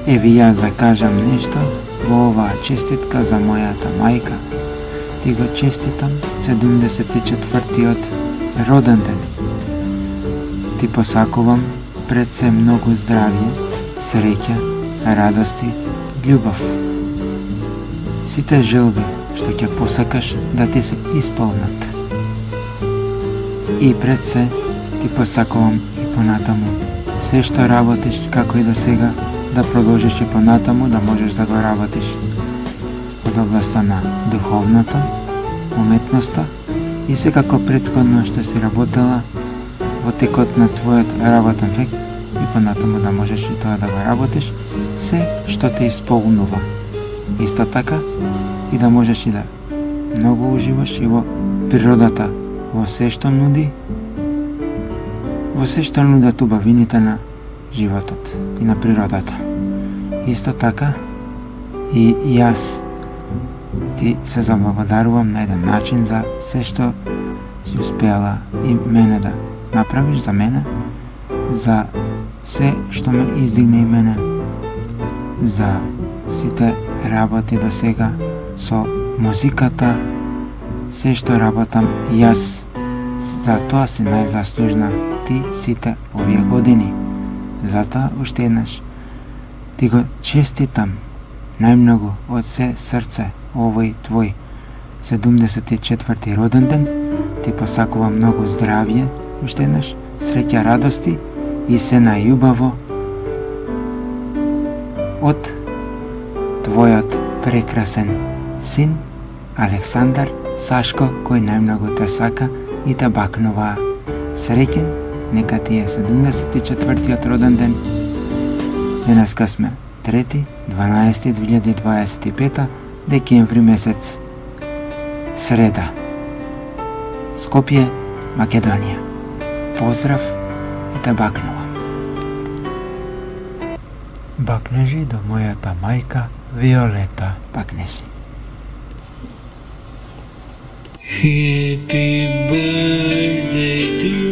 Еви јас да кажам нешто во оваа честитка за мојата мајка. Ти го честитам 74-тиот роден ден. Ти посакувам пред се многу здравје, среќа, радости, љубов. Сите желби што ќе посакаш да ти се исполнат. И пред се ти посакувам и понатаму се што работиш како и до сега да продолжиш и понатаму да можеш да го работиш од областа на духовното, уметноста и секако претходно што си работела во текот на твојот работен век и понатаму да можеш и тоа да го работиш, се што те исполнува. Исто така и да можеш и да многу уживаш и во природата, во се што нуди, во се што нудат убавините на животот и на природата. Исто така и јас ти се заблагодарувам на еден начин за се што си успеала и мене да направиш за мене, за се што ме издигне и мене, за сите работи до сега со музиката, се што работам јас, за тоа си најзаслужна ти сите овие години. Затоа уште еднаш ти го честитам најмногу од се срце овој твој 74-ти роден ден. Ти посакувам многу здравје, уште еднаш среќа, радости и се најубаво од твојот прекрасен син Александар Сашко, кој најмногу те сака и те бакнува. Среќен, нека ти е 74-тиот роден ден. Денеска сме 3.12.2025, декември месец, среда, Скопје, Македонија. Поздрав и те бакнувам. Бакнежи до мојата мајка Виолета Бакнежи. Happy birthday to